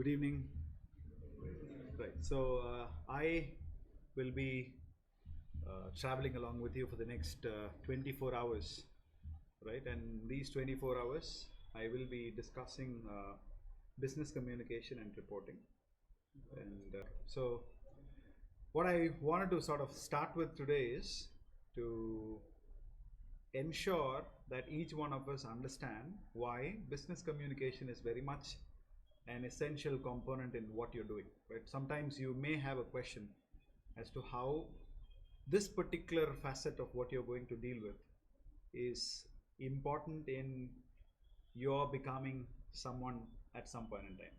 Good evening. Right. So I will be traveling along with you for the next 24 hours, right? And these 24 hours, I will be discussing business communication and reporting. And so, what I wanted to sort of start with today is to ensure that each one of us understand why business communication is very much an essential component in what you're doing, right? Sometimes you may have a question as to how this particular facet of what you're going to deal with is important in your becoming someone at some point in time,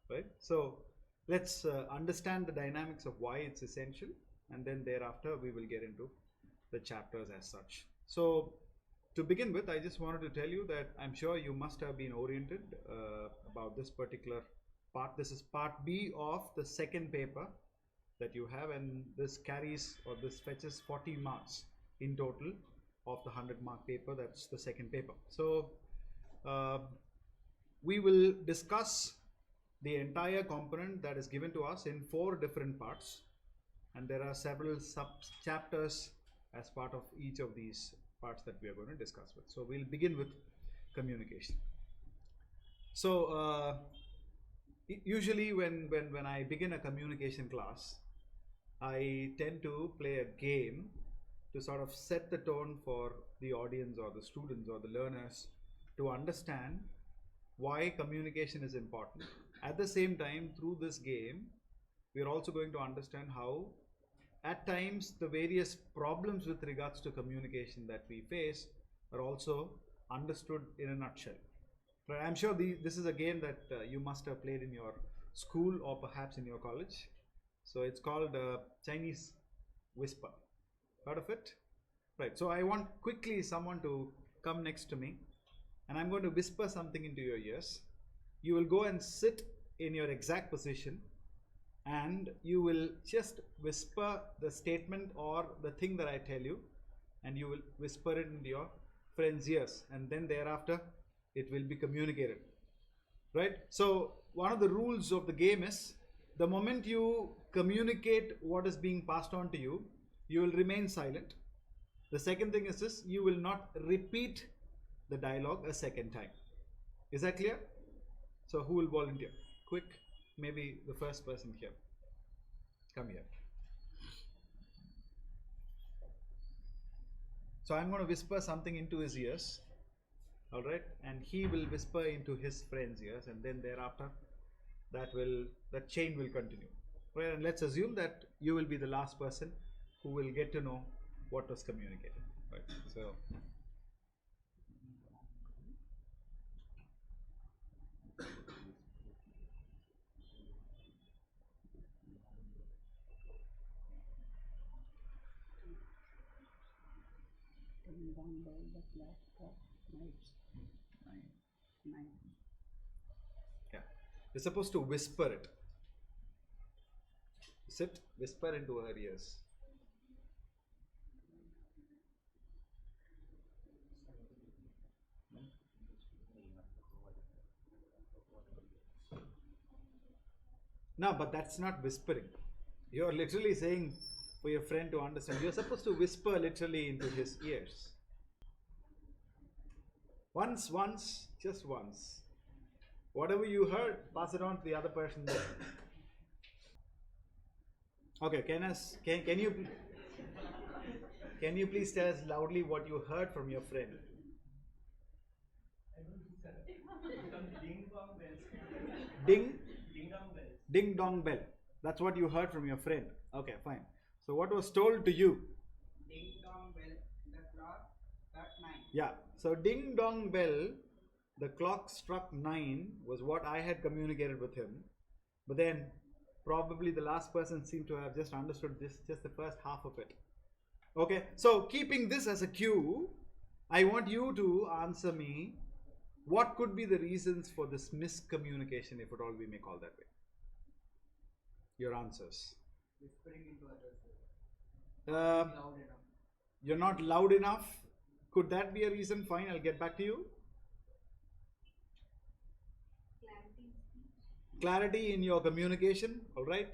right? So let's understand the dynamics of why it's essential, and then thereafter we will get into the chapters as such. So to begin with, I just wanted to tell you that I'm sure you must have been oriented about this particular part. This is part B of the second paper that you have, and this carries, or this fetches 40 marks in total of the 100-mark paper. That's the second paper. So we will discuss the entire component that is given to us in 4 different parts, and there are several sub-chapters as part of each of these parts that we are going to discuss with. So we'll begin with communication. So usually when I begin a communication class, I tend to play a game to sort of set the tone for the audience or the students or the learners to understand why communication is important. At the same time, through this game, we are also going to understand how at times the various problems with regards to communication that we face are also understood in a nutshell. But I'm sure this is a game that you must have played in your school or perhaps in your college. So it's called Chinese Whisper. Heard of it? Right. So I want quickly someone to come next to me, and I'm going to whisper something into your ears. You will go and sit in your exact position, and you will just whisper the statement or the thing that I tell you, and you will whisper it into your friend's ears, and then thereafter it will be communicated, right? So one of the rules of the game is the moment you communicate what is being passed on to you, you will remain silent. The second thing is this: you will not repeat the dialogue a second time. Is that clear? So who will volunteer? Quick. Maybe the first person here. Come here. So I'm going to whisper something into his ears. All right. And he will whisper into his friend's ears. And then thereafter, that chain will continue. Right. And let's assume that you will be the last person who will get to know what was communicated. Right. So. Yeah, you're supposed to whisper it. Sit, whisper into her ears. No, but that's not whispering. You're literally saying for your friend to understand. You're supposed to whisper literally into his ears. Once, just once. Whatever you heard, pass it on to the other person there. Okay, can you please tell us loudly what you heard from your friend? Ding? Ding dong bell. That's what you heard from your friend. Okay, fine. So what was told to you? Ding dong bell, the clock struck 9. Yeah. So ding dong bell, the clock struck 9 was what I had communicated with him. But then probably the last person seemed to have just understood just the first half of it. Okay. So keeping this as a cue, I want you to answer me what could be the reasons for this miscommunication, if at all we may call that way. Your answers. Whispering into others. Loud enough. You're not loud enough. Could that be a reason? Fine, I'll get back to you. Clarity in your communication, all right?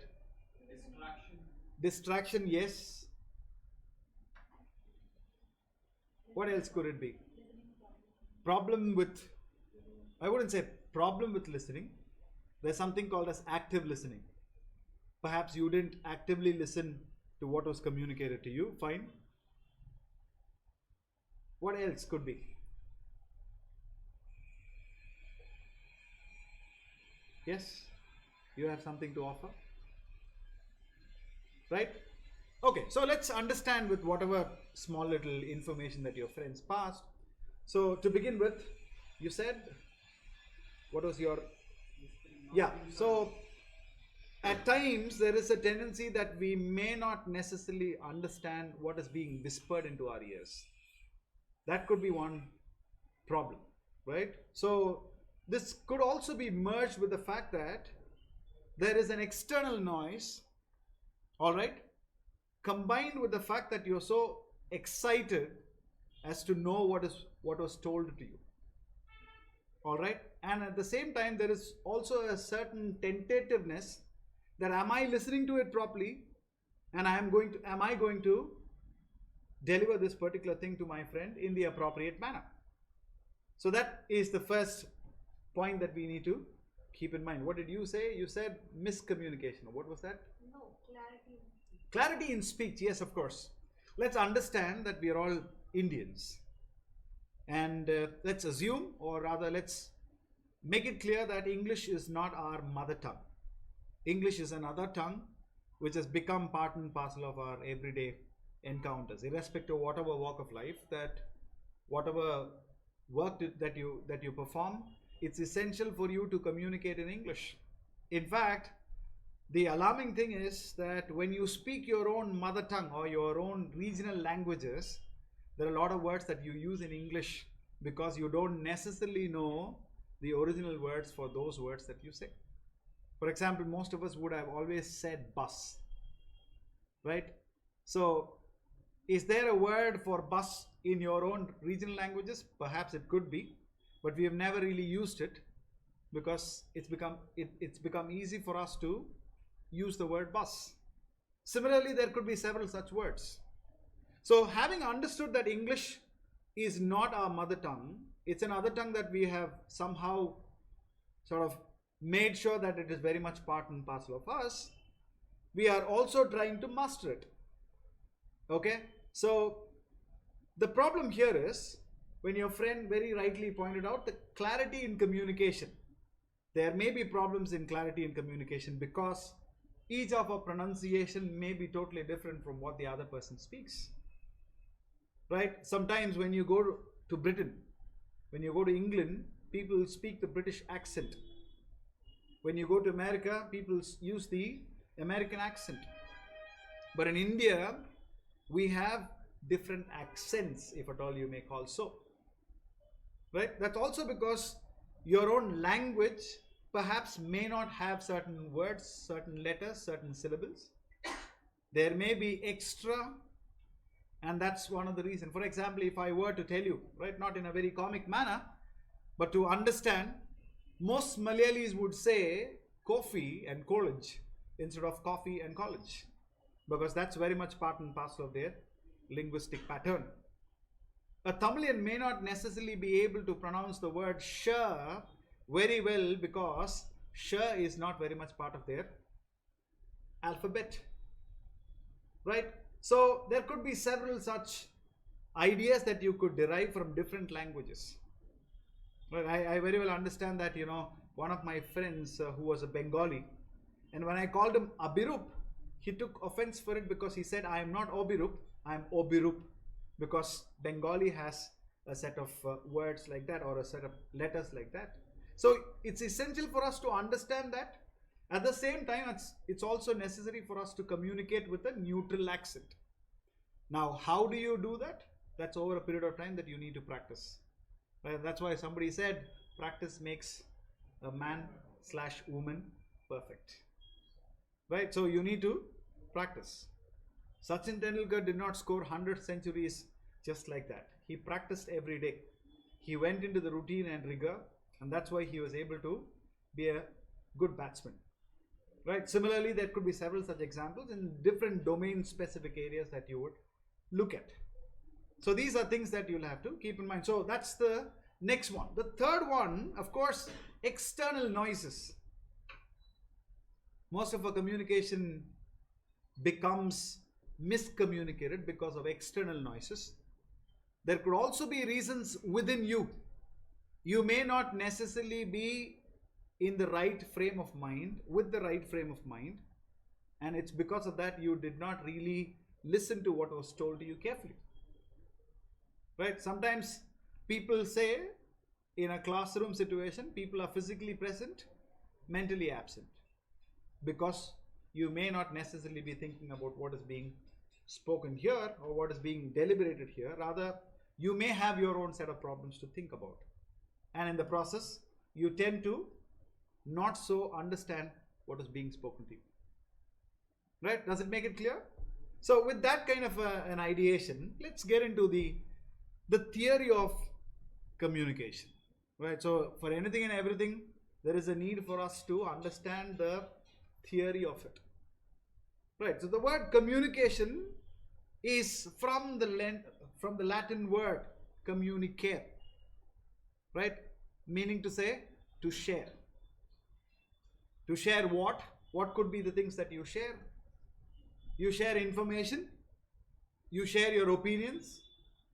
Distraction, yes. What else could it be? Problem with, I wouldn't say problem with listening. There's something called as active listening. Perhaps you didn't actively listen to what was communicated to you. Fine. What else could be? Yes? You have something to offer? Right? Okay, so let's understand with whatever small little information that your friends passed. So to begin with, you said, what was your... Yeah, so at times there is a tendency that we may not necessarily understand what is being whispered into our ears. That could be one problem, right? So this could also be merged with the fact that there is an external noise, all right, combined with the fact that you're so excited as to know what was told to you, all right, and at the same time there is also a certain tentativeness that am I listening to it properly, and am I going to deliver this particular thing to my friend in the appropriate manner. So that is the first point that we need to keep in mind. What did you say? You said miscommunication. What was that? No, clarity. Clarity in speech, yes, of course. Let's understand that we are all Indians. And let's assume, or rather let's make it clear that English is not our mother tongue. English is another tongue which has become part and parcel of our everyday encounters, irrespective of whatever walk of life, that whatever work that you perform, it's essential for you to communicate in English. In fact, the alarming thing is that when you speak your own mother tongue or your own regional languages, there are a lot of words that you use in English because you don't necessarily know the original words for those words that you say. For example, most of us would have always said bus, right? So is there a word for bus in your own regional languages? Perhaps it could be, but we have never really used it because it's become easy for us to use the word bus. Similarly, there could be several such words. So having understood that English is not our mother tongue, it's another tongue that we have somehow sort of made sure that it is very much part and parcel of us, we are also trying to master it. Okay? So the problem here is, when your friend very rightly pointed out, the clarity in communication. There may be problems in clarity in communication because each of our pronunciation may be totally different from what the other person speaks. Right? Sometimes when you go to Britain, when you go to England, people speak the British accent. When you go to America, people use the American accent. But in India, we have different accents, if at all you may call so. Right? That's also because your own language perhaps may not have certain words, certain letters, certain syllables. There may be extra, and that's one of the reasons. For example, if I were to tell you, right, not in a very comic manner, but to understand, most Malayalis would say coffee and college instead of coffee and college, because that's very much part and parcel of their linguistic pattern. A Tamilian may not necessarily be able to pronounce the word sure very well because sure is not very much part of their alphabet. Right? So there could be several such ideas that you could derive from different languages. Right? I very well understand that, one of my friends who was a Bengali, and when I called him Abirup, he took offense for it because he said, I am not Obirup, I am Obirup, because Bengali has a set of words like that or a set of letters like that. So it's essential for us to understand that. At the same time, it's also necessary for us to communicate with a neutral accent. Now, how do you do that? That's over a period of time that you need to practice. Right? That's why somebody said, practice makes a man/woman perfect. Right? So you need to practice. Sachin Tendulkar did not score 100 centuries just like that. He practiced every day. He went into the routine and rigor, and that's why he was able to be a good batsman. Right? Similarly, there could be several such examples in different domain specific areas that you would look at. So these are things that you'll have to keep in mind. So that's the next one. The third one, of course, external noises. Most of our communication becomes miscommunicated because of external noises. There could also be reasons within you. You may not necessarily be in the right frame of mind, with the right frame of mind, and it's because of that you did not really listen to what was told to you carefully. Right? Sometimes people say in a classroom situation, people are physically present, mentally absent, because you may not necessarily be thinking about what is being spoken here or what is being deliberated here. Rather, you may have your own set of problems to think about. And in the process, you tend to not so understand what is being spoken to you. Right? Does it make it clear? So with that kind of an ideation, let's get into the theory of communication. Right? So for anything and everything, there is a need for us to understand the theory of it. Right? So the word communication is from the Latin word communicare. Right? Meaning to say to share. To share what? What could be the things that you share? You share information, you share your opinions,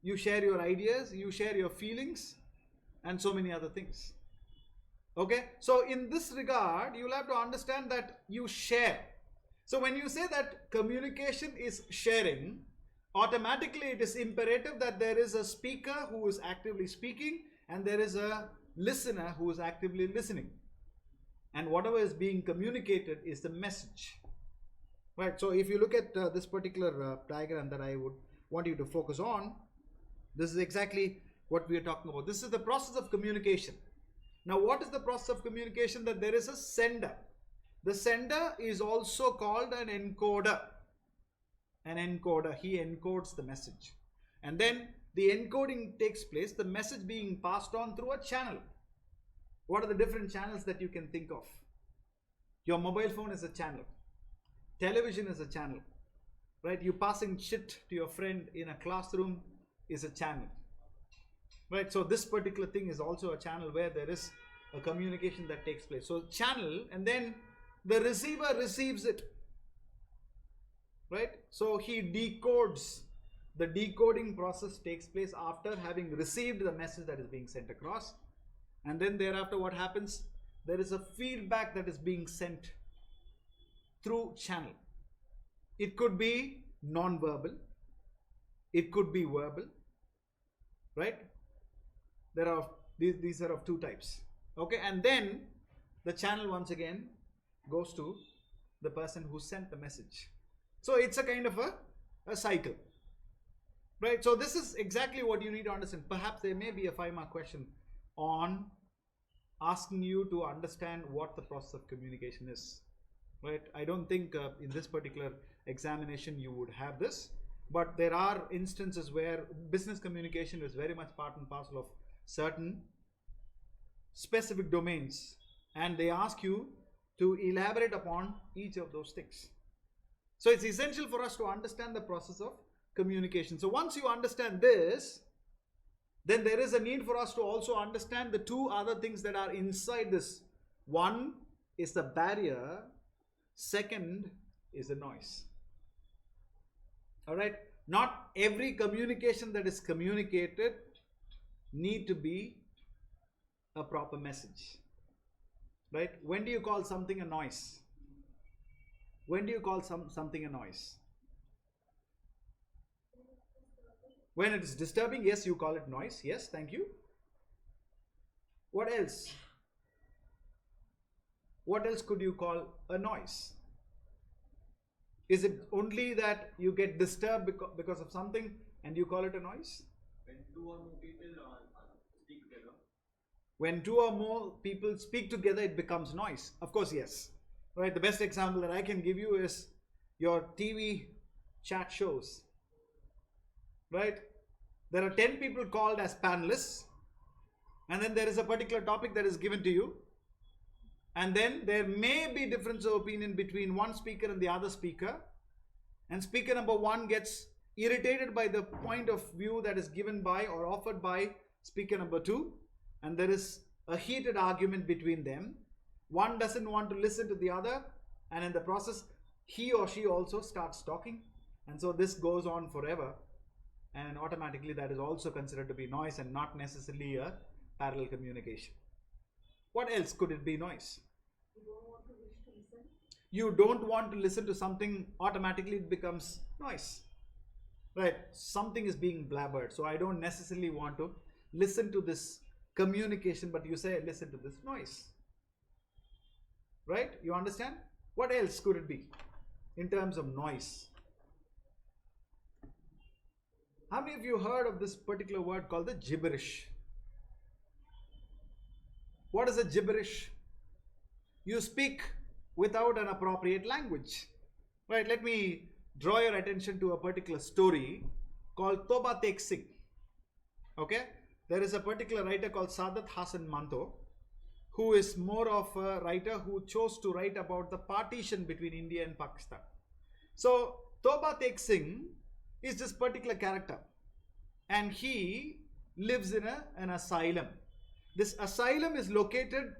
you share your ideas, you share your feelings, and so many other things. Okay, so in this regard, you'll have to understand that you share. So when you say that communication is sharing, automatically it is imperative that there is a speaker who is actively speaking and there is a listener who is actively listening. And whatever is being communicated is the message. Right, so if you look at this particular diagram that I would want you to focus on, this is exactly what we are talking about. This is the process of communication. Now, what is the process of communication? That there is a sender. The sender is also called an encoder. An encoder, he encodes the message. And then the encoding takes place, the message being passed on through a channel. What are the different channels that you can think of? Your mobile phone is a channel. Television is a channel, right? You passing shit to your friend in a classroom is a channel, right? So this particular thing is also a channel where there is a communication that takes place. So channel, and then the receiver receives it, right? So he decodes. The decoding process takes place after having received the message that is being sent across. And then thereafter what happens? There is a feedback that is being sent through channel. It could be non-verbal. It could be verbal. Right? There are these are of two types. Okay, and then the channel once again goes to the person who sent the message. So it's a kind of a cycle. Right? So this is exactly what you need to understand. Perhaps there may be a 5-mark question on asking you to understand what the process of communication is. Right? I don't think in this particular examination you would have this, but there are instances where business communication is very much part and parcel of certain specific domains, and they ask you to elaborate upon each of those things. So it's essential for us to understand the process of communication. So once you understand this, then there is a need for us to also understand the two other things that are inside this. One is the barrier, second is the noise. All right, not every communication that is communicated need to be a proper message. Right? When do you call something a noise? When do you call something a noise? When it is disturbing, yes, you call it noise. Yes, thank you. What else? What else could you call a noise? Is it only that you get disturbed because of something and you call it a noise? When two or more people speak together. When two or more people speak together, it becomes noise. Of course, yes. Right. The best example that I can give you is your TV chat shows. Right? There are 10 people called as panelists, and then there is a particular topic that is given to you, and then there may be difference of opinion between one speaker and the other speaker, and speaker number one gets irritated by the point of view that is given by or offered by speaker number two, and there is a heated argument between them. One doesn't want to listen to the other, and in the process he or she also starts talking, and so this goes on forever, and automatically that is also considered to be noise and not necessarily a parallel communication. What else could it be noise? You don't want to listen to something, automatically it becomes noise. Right? Something is being blabbered, so I don't necessarily want to listen to this communication, but you say listen to this noise. Right? You understand? What else could it be in terms of noise? How many of you heard of this particular word called the gibberish? What is a gibberish? You speak without an appropriate language. Right? Let me draw your attention to a particular story called Toba Tek Singh. Okay? There is a particular writer called Sadat Hasan Manto, who is more of a writer who chose to write about the partition between India and Pakistan. So Toba Tek Singh is this particular character, and he lives in an asylum. This asylum is located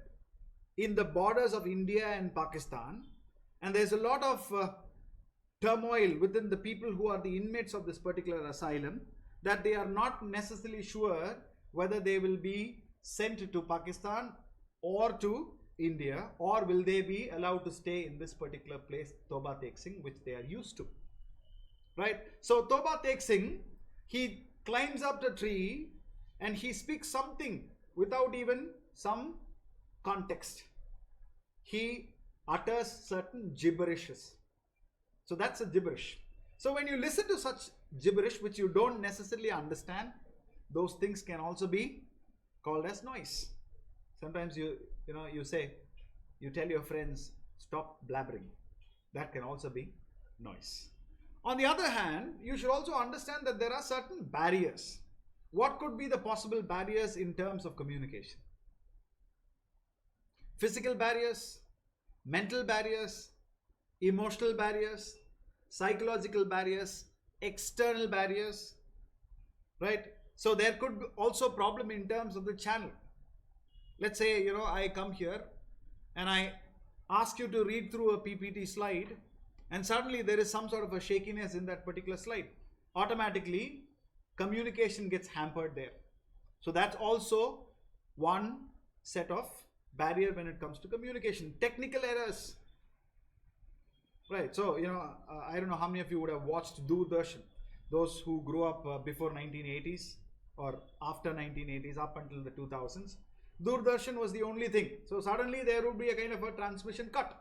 in the borders of India and Pakistan, and there's a lot of turmoil within the people who are the inmates of this particular asylum, that they are not necessarily sure whether they will be sent to Pakistan or to India, or will they be allowed to stay in this particular place, Toba Tek Singh, which they are used to. Right? So Toba Tek Singh, he climbs up the tree and he speaks something without even some context. He utters certain gibberishes. So that's a gibberish. So when you listen to such gibberish which you don't necessarily understand, those things can also be called as noise. Sometimes you tell your friends, stop blabbering. That can also be noise. On the other hand, you should also understand that there are certain barriers. What could be the possible barriers in terms of communication? Physical barriers, mental barriers, emotional barriers, psychological barriers, external barriers, right? So there could be also problem in terms of the channel. Let's say, I come here and I ask you to read through a PPT slide, and suddenly there is some sort of a shakiness in that particular slide. Automatically, communication gets hampered there. So that's also one set of barrier when it comes to communication. Technical errors. Right, so, I don't know how many of you would have watched Doordarshan. Those who grew up before 1980s or after 1980s up until the 2000s. Doordarshan was the only thing. So suddenly there would be a kind of a transmission cut.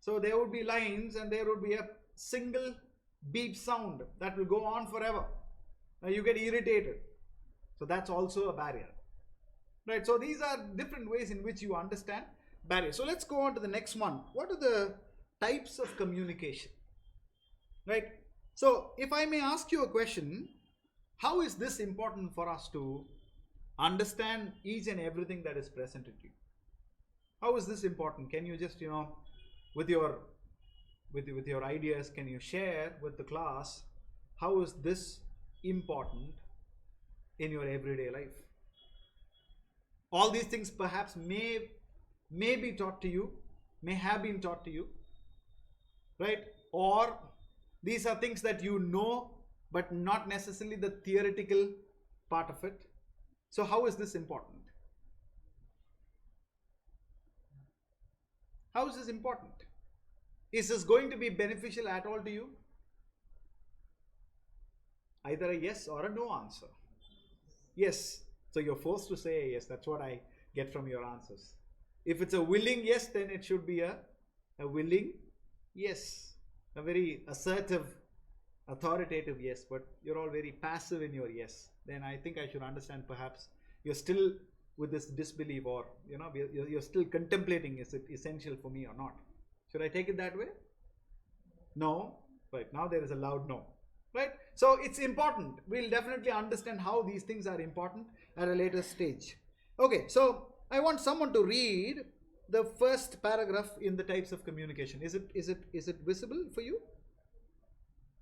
So there would be lines and there would be a single beep sound that will go on forever. Now you get irritated. So that's also a barrier. Right, so these are different ways in which you understand barriers. So let's go on to the next one. What are the types of communication? Right, so if I may ask you a question, how is this important for us to understand each and everything that is presented to you? How is this important? Can you just, with your ideas, can you share with the class how is this important in your everyday life? All these things perhaps may be taught to you, may have been taught to you, right? Or these are things that you know, but not necessarily the theoretical part of it. So how is this important? How is this important? Is this going to be beneficial at all to you? Either a yes or a no answer. Yes. So you're forced to say a yes. That's what I get from your answers. If it's a willing yes, then it should be a willing yes. A very assertive, authoritative yes. But you're all very passive in your yes. Then I think I should understand perhaps you're still with this disbelief, or you're still contemplating, is it essential for me or not? Should I take it that way? No. Right, now there is a loud no. Right, so it's important. We'll definitely understand how these things are important at a later stage. Okay, so I want someone to read the first paragraph in the types of communication. Is it visible for you?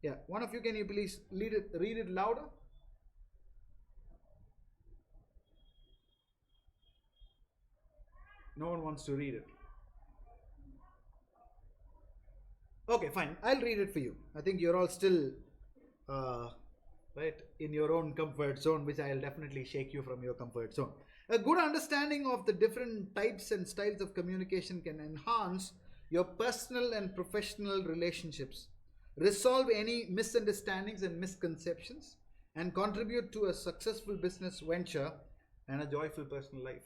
Yeah, one of you, can you please read it louder? No one wants to read it. Okay, fine. I'll read it for you. I think you're all still right in your own comfort zone, which I'll definitely shake you from your comfort zone. A good understanding of the different types and styles of communication can enhance your personal and professional relationships, resolve any misunderstandings and misconceptions, and contribute to a successful business venture and a joyful personal life.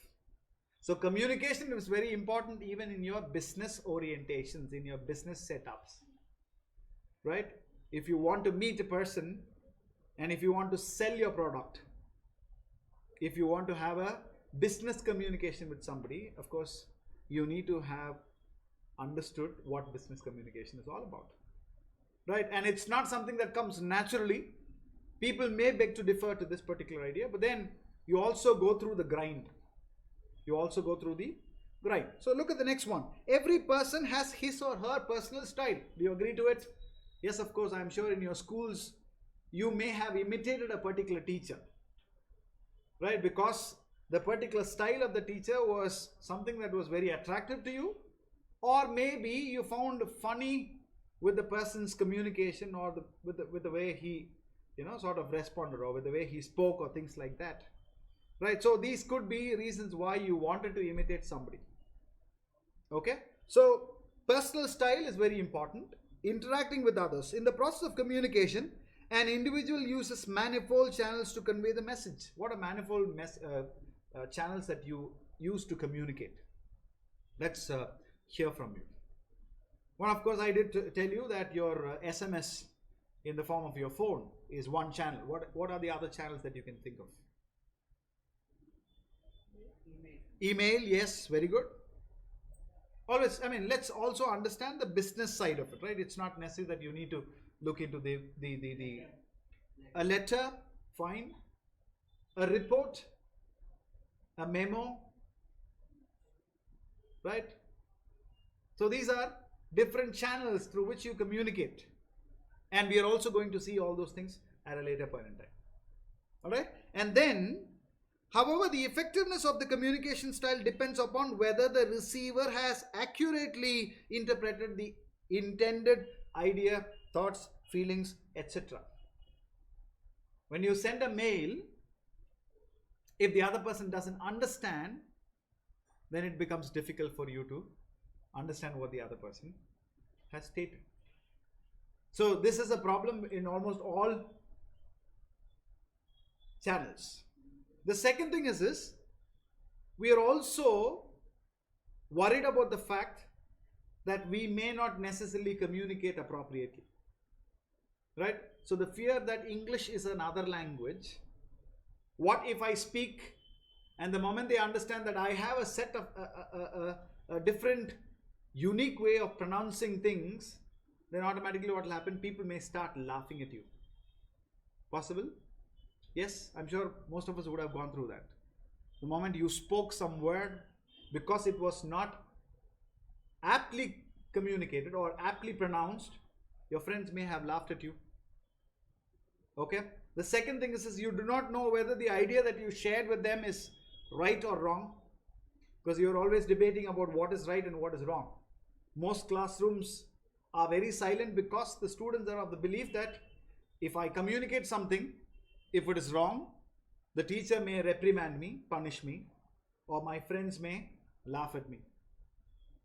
So communication is very important even in your business orientations, in your business setups, right? If you want to meet a person and if you want to sell your product, if you want to have a business communication with somebody, of course, you need to have understood what business communication is all about, right? And it's not something that comes naturally. People may beg to differ to this particular idea, but then you also go through the grind. So look at the next one. Every person has his or her personal style. Do you agree to it? Yes, of course. I'm sure in your schools, you may have imitated a particular teacher, right? Because the particular style of the teacher was something that was very attractive to you, or maybe you found funny with the person's communication, or with the way he, sort of responded, or with the way he spoke, or things like that. Right, so these could be reasons why you wanted to imitate somebody. Okay, so personal style is very important. Interacting with others. In the process of communication, an individual uses manifold channels to convey the message. What are manifold channels that you use to communicate? Let's hear from you. One, of course, I did tell you that your SMS in the form of your phone is one channel. What are the other channels that you can think of? Email, yes, very good. Always, let's also understand the business side of it, right? It's not necessary that you need to look into a letter, fine. A report, a memo, right? So these are different channels through which you communicate. And we are also going to see all those things at a later point in time. All right? And then, however, the effectiveness of the communication style depends upon whether the receiver has accurately interpreted the intended idea, thoughts, feelings, etc. When you send a mail, if the other person doesn't understand, then it becomes difficult for you to understand what the other person has stated. So this is a problem in almost all channels. The second thing is this: we are also worried about the fact that we may not necessarily communicate appropriately, right? So the fear that English is another language. What if I speak, and the moment they understand that I have a set of a different, unique way of pronouncing things, then automatically what will happen? People may start laughing at you. Possible? Yes, I'm sure most of us would have gone through that. The moment you spoke some word, because it was not aptly communicated or aptly pronounced, your friends may have laughed at you. Okay? The second thing is you do not know whether the idea that you shared with them is right or wrong, because you're always debating about what is right and what is wrong. Most classrooms are very silent because the students are of the belief that if I communicate something, if it is wrong, the teacher may reprimand me, punish me, or my friends may laugh at me.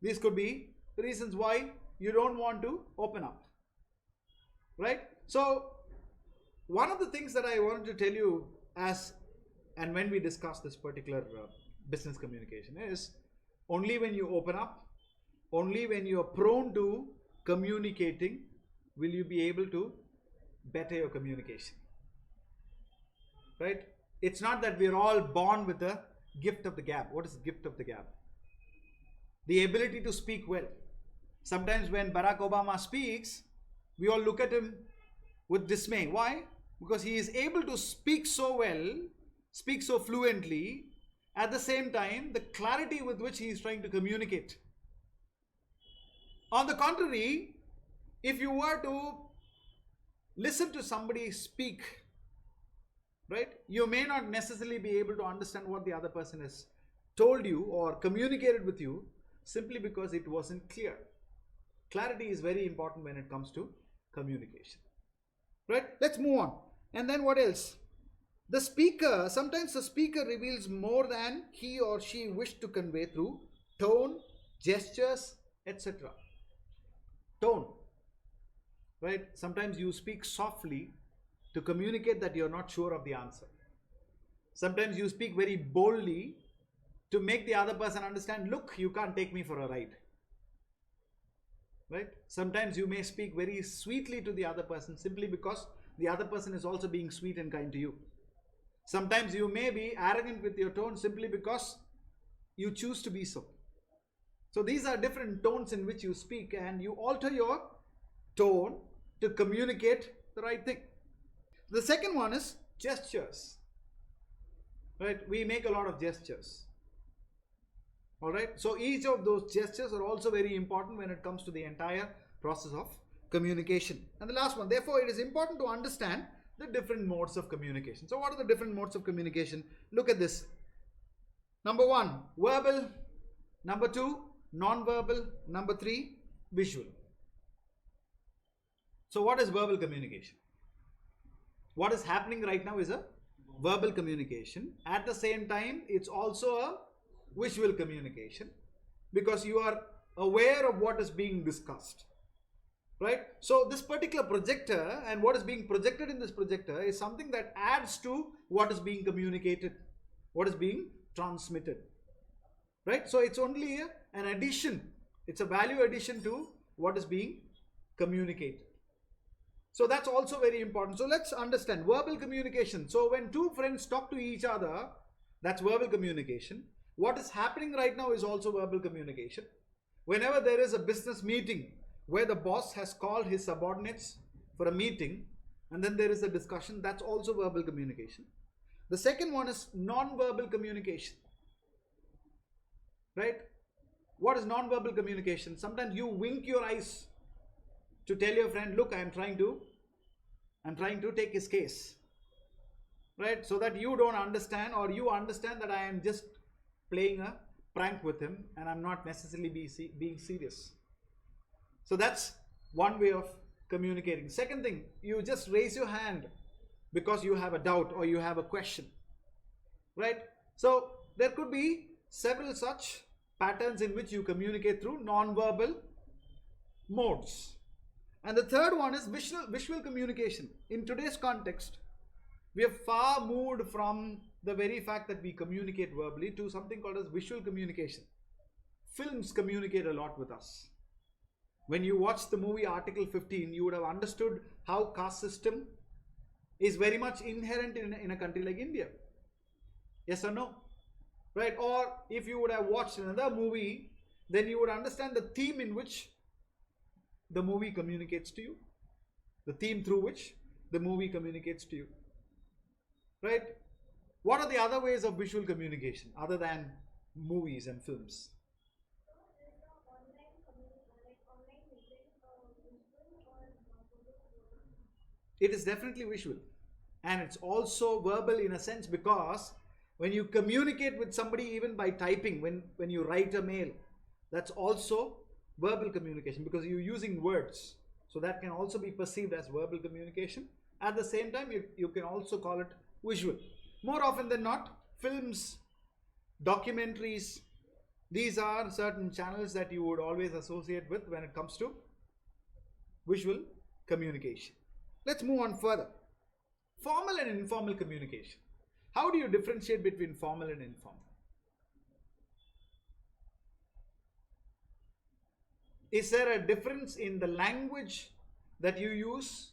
These could be the reasons why you don't want to open up, right? So one of the things that I wanted to tell you and when we discuss this particular business communication is, only when you open up, only when you are prone to communicating, will you be able to better your communication, right? It's not that we're all born with the gift of the gab. What is the gift of the gab? The ability to speak well. Sometimes when Barack Obama speaks, we all look at him with dismay. Why? Because he is able to speak so well, speak so fluently, At the same time, the clarity with which he is trying to communicate. On the contrary, if you were to listen to somebody speak, right, you may not necessarily be able to understand what the other person has told you or communicated with you simply because it wasn't clear. Clarity is very important when it comes to communication. Right? Let's move on. And then what else? Sometimes the speaker reveals more than he or she wished to convey through tone, gestures, etc. Tone. Right? Sometimes you speak softly to communicate that you're not sure of the answer. Sometimes you speak very boldly to make the other person understand, look, you can't take me for a ride. Right? Sometimes you may speak very sweetly to the other person simply because the other person is also being sweet and kind to you. Sometimes you may be arrogant with your tone simply because you choose to be so. So these are different tones in which you speak, and you alter your tone to communicate the right thing. The second one is gestures. Right? We make a lot of gestures. Alright, so each of those gestures are also very important when it comes to the entire process of communication. And the last one, therefore it is important to understand the different modes of communication. So what are the different modes of communication? Look at this. Number 1, verbal. Number 2, non-verbal. Number 3, visual. So what is verbal communication? What is happening right now is a verbal communication. At the same time, it's also a visual communication because you are aware of what is being discussed, right? So this particular projector and what is being projected in this projector is something that adds to what is being communicated, what is being transmitted, right? So it's only an addition, it's a value addition to what is being communicated. So that's also very important. So let's understand verbal communication. So when two friends talk to each other, that's verbal communication. What is happening right now is also verbal communication. Whenever there is a business meeting where the boss has called his subordinates for a meeting and then there is a discussion, that's also verbal communication. The second one is non-verbal communication. Right? What is non-verbal communication? Sometimes you wink your eyes to tell your friend, look, I'm trying to take his case. Right? So that you don't understand, or you understand that I am just playing a prank with him and I'm not necessarily being serious. So that's one way of communicating. Second thing, you just raise your hand because you have a doubt or you have a question. Right? So there could be several such patterns in which you communicate through non-verbal modes. And the third one is visual communication. In today's context, we have far moved from the very fact that we communicate verbally to something called as visual communication. Films communicate a lot with us. When you watch the movie Article 15, you would have understood how caste system is very much inherent in a country like India. Yes or no? Right? Or if you would have watched another movie, then you would understand the theme in which the movie communicates to you. The theme through which the movie communicates to you. Right? What are the other ways of visual communication other than movies and films? It is definitely visual, and it's also verbal in a sense, because when you communicate with somebody even by typing, when you write a mail, that's also verbal communication because you're using words. So that can also be perceived as verbal communication. At the same time, you can also call it visual. More often than not, films, documentaries, these are certain channels that you would always associate with when it comes to visual communication. Let's move on further. Formal and informal communication. How do you differentiate between formal and informal? Is there a difference in the language that you use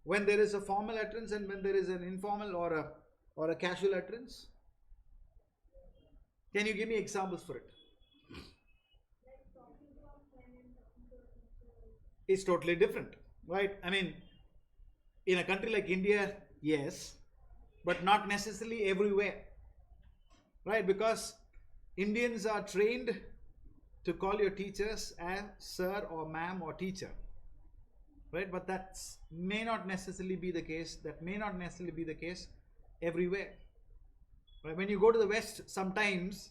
when there is a formal utterance and when there is an informal or a casual utterance? Can you give me examples for it? It's totally different, right? I mean, in a country like India, yes, but not necessarily everywhere. right? Because Indians are trained to call your teachers as sir or ma'am or teacher, right? But that may not necessarily be the case. That may not necessarily be the case everywhere. Right? When you go to the West, sometimes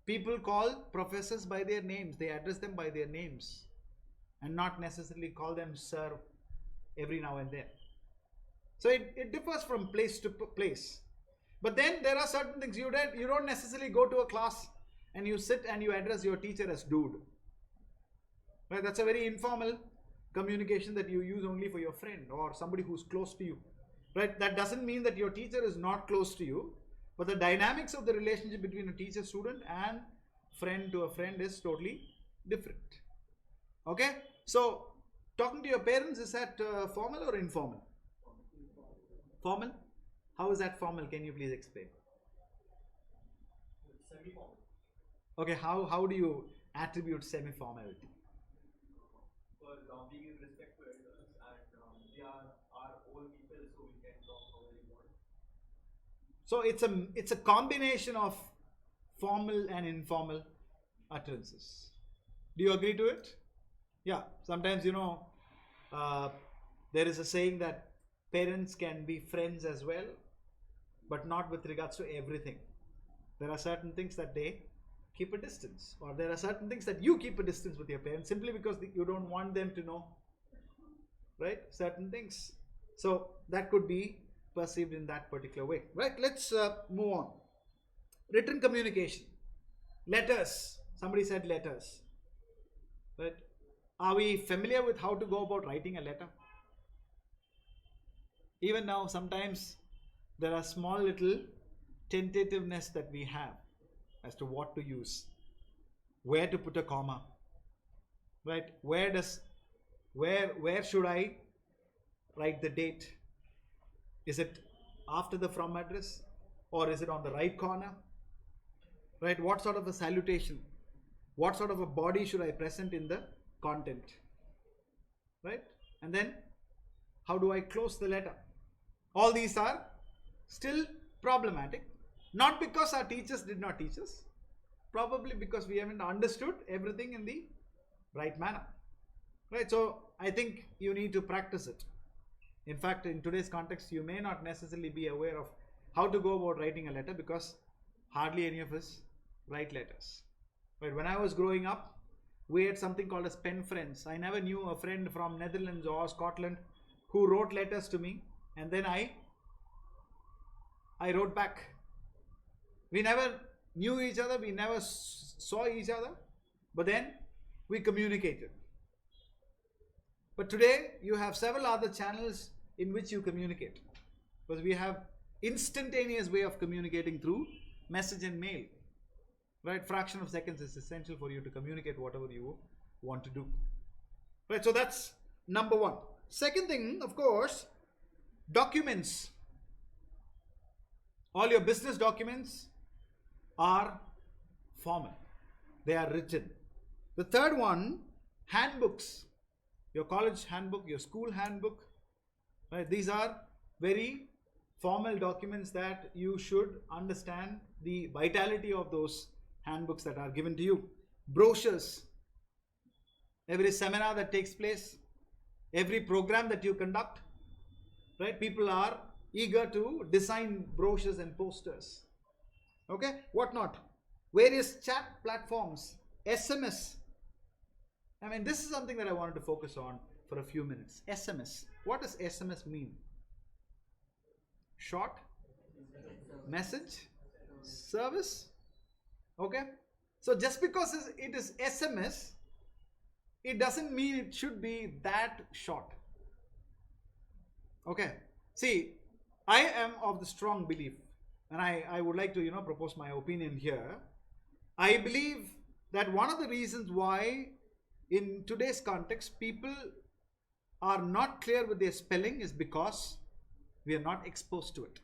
people call professors by their names. They address them by their names and not necessarily call them sir every now and then. So it differs from place to place. But then there are certain things you don't necessarily go to a class and you sit and you address your teacher as dude. Right? That's a very informal communication that you use only for your friend or somebody who's close to you. Right? That doesn't mean that your teacher is not close to you, but the dynamics of the relationship between a teacher student and friend to a friend is totally different. Okay? So talking to your parents, is that formal or informal? Formal? How is that formal? Can you please explain? Semi-formal. Okay, how do you attribute semi-formality? Because we give respect to elders and they are our own people, so we can talk however we want. So it's a combination of formal and informal utterances. Do you agree to it? Yeah. Sometimes there is a saying that parents can be friends as well, but not with regards to everything. There are certain things that they keep a distance, or there are certain things that you keep a distance with your parents simply because you don't want them to know, right? Certain things. So that could be perceived in that particular way, right? Let's move on. Written communication. Letters. Somebody said letters, right? Are we familiar with how to go about writing a letter? Even now, sometimes there are small little tentativeness that we have as to what to use, where to put a comma, right? Where should I write the date? Is it after the from address or is it on the right corner? Right? What sort of a salutation, what sort of a body should I present in the content? Right? And then how do I close the letter? All these are still problematic, not because our teachers did not teach us, probably because we haven't understood everything in the right manner. Right? So I think you need to practice it. In fact, in today's context, you may not necessarily be aware of how to go about writing a letter because hardly any of us write letters. Right? When I was growing up, we had something called as pen friends. I never knew a friend from Netherlands or Scotland who wrote letters to me, and then I wrote back. We never knew each other, we never saw each other, but then we communicated. But today you have several other channels in which you communicate, because we have instantaneous way of communicating through message and mail. Right? Fraction of seconds is essential for you to communicate whatever you want to do. Right? So that's number one. Second thing, of course, documents. All your business documents are formal. They are written. The third one, handbooks. Your college handbook, your school handbook. Right? These are very formal documents that you should understand the vitality of those handbooks that are given to you. Brochures. Every seminar that takes place, every program that you conduct, right? People are eager to design brochures and posters. Okay, what not? Various chat platforms, SMS. I mean, this is something that I wanted to focus on for a few minutes. SMS. What does SMS mean? Short message service. Okay, so just because it is SMS, it doesn't mean it should be that short. Okay, see, I am of the strong belief, and I would like to propose my opinion here. I believe that one of the reasons why in today's context people are not clear with their spelling is because we are not exposed to it.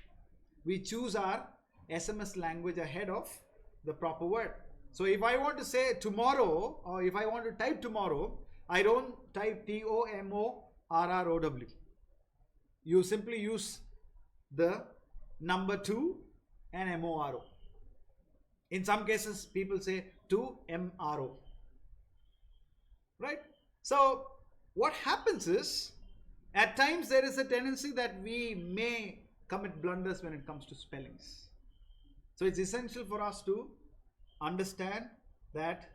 We choose our SMS language ahead of the proper word. So if I want to say tomorrow, or if I want to type tomorrow, I don't type TOMORROW. You simply use the number 2 and MORO. In some cases, people say tomorrow. Right? So, what happens is, at times there is a tendency that we may commit blunders when it comes to spellings. So, it's essential for us to understand that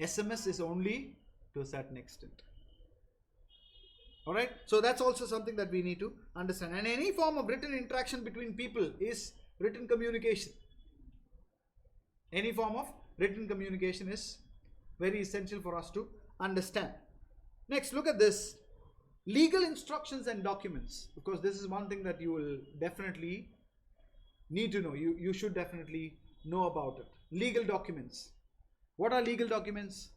SMS is only to a certain extent. Alright, so that's also something that we need to understand. And any form of written interaction between people is written communication. Any form of written communication is very essential for us to understand. Next, look at this. Legal instructions and documents. Of course, this is one thing that you will definitely need to know. You should definitely know about it. Legal documents. What are legal documents?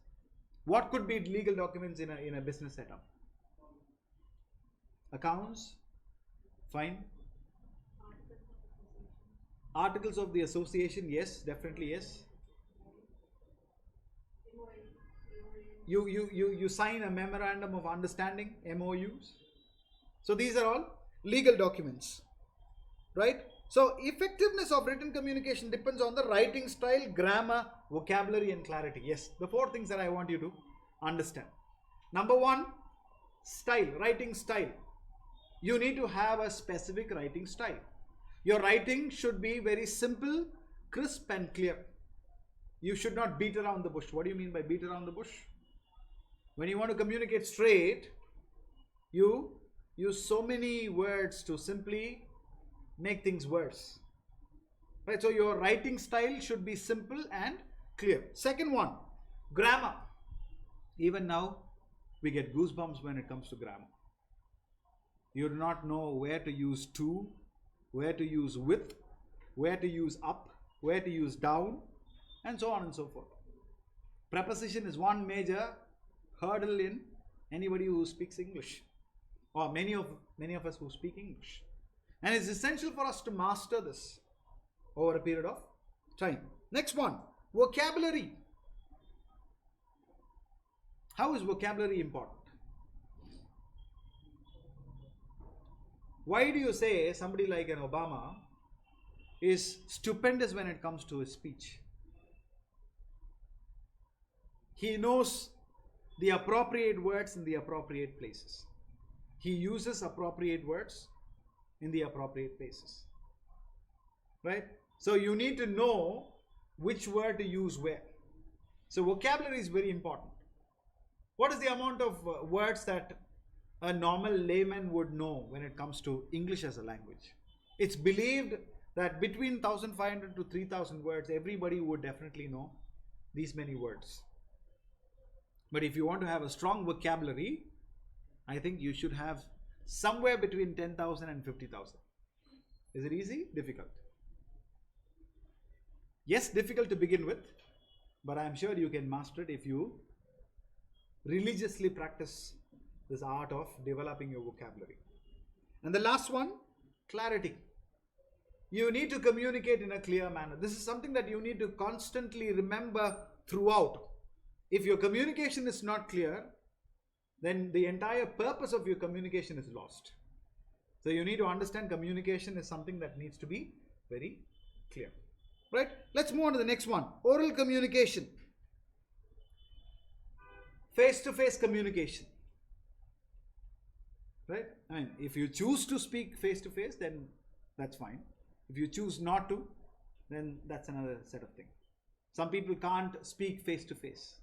What could be legal documents in a business setup? Accounts? Fine. Articles of the association, yes, definitely yes. You sign a memorandum of understanding, MOUs. So these are all legal documents, right? So effectiveness of written communication depends on the writing style, grammar, vocabulary and clarity. Yes, the 4 things that I want you to understand. Number 1, style, writing style. You need to have a specific writing style. Your writing should be very simple, crisp and clear. You should not beat around the bush. What do you mean by beat around the bush? When you want to communicate straight, you use so many words to simply make things worse. Right? So your writing style should be simple and clear. Second one, grammar. Even now, we get goosebumps when it comes to grammar. You do not know where to use to, where to use with, where to use up, where to use down, and so on and so forth. Preposition is one major hurdle in anybody who speaks English, or many of us who speak English. And it's essential for us to master this over a period of time. Next one, vocabulary. How is vocabulary important? Why do you say somebody like an Obama is stupendous when it comes to his speech? He knows the appropriate words in the appropriate places. He uses appropriate words in the appropriate places. Right? So you need to know which word to use where. So vocabulary is very important. What is the amount of words that a normal layman would know when it comes to English as a language? It's believed that between 1500 to 3000 words, everybody would definitely know these many words. But if you want to have a strong vocabulary, I think you should have somewhere between 10,000 and 50,000. Is it easy? Difficult? Yes, difficult to begin with, but I am sure you can master it if you religiously practice this art of developing your vocabulary. And the last one, clarity. You need to communicate in a clear manner. This is something that you need to constantly remember throughout. If your communication is not clear, then the entire purpose of your communication is lost. So you need to understand communication is something that needs to be very clear. Right? Let's move on to the next one. Oral communication. Face-to-face communication. Right? I mean, if you choose to speak face-to-face, then that's fine. If you choose not to, then that's another set of things. Some people can't speak face-to-face.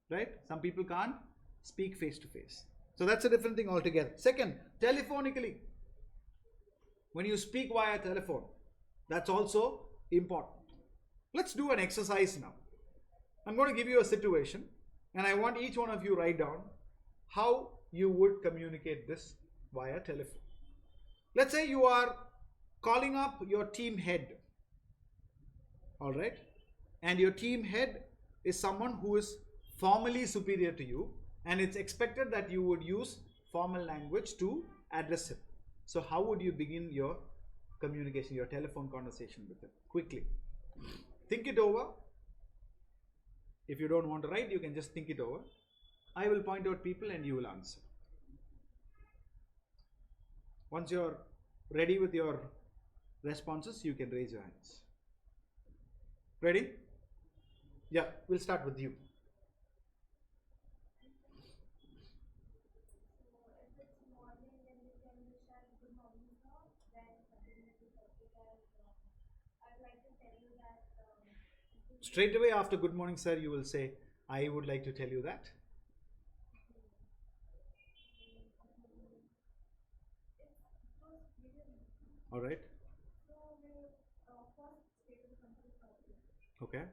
Right? Some people can't speak face-to-face. So that's a different thing altogether. Second, telephonically. When you speak via telephone, that's also important. Let's do an exercise now. I'm going to give you a situation and I want each one of you write down how you would communicate this via telephone. Let's say you are calling up your team head. All right? And your team head is someone who is formally superior to you, and it's expected that you would use formal language to address him. So how would you begin your communication, your telephone conversation with him? Quickly. Think it over. If you don't want to write, you can just think it over. I will point out people and you will answer. Once you're ready with your responses, you can raise your hands. Ready? Yeah, we'll start with you. Straight away after good morning, sir, you will say, I would like to tell you that. All right. Okay.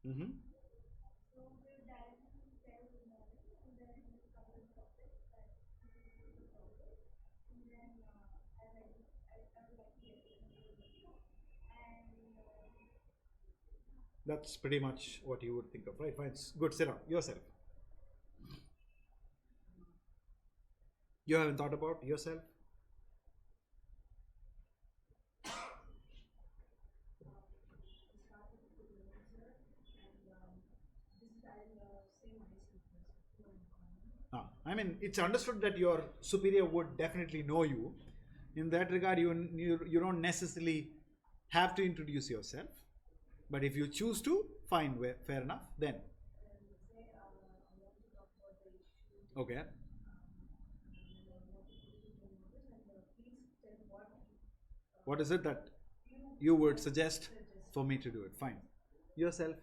Mm-hmm. That's pretty much what you would think of, right? Fine. Good. Sit down. Yourself. You haven't thought about yourself? I mean, it's understood that your superior would definitely know you. In that regard, you don't necessarily have to introduce yourself. But if you choose to, fine, fair enough. Then, okay. What is it that you would suggest for me to do it? Fine. Yourself?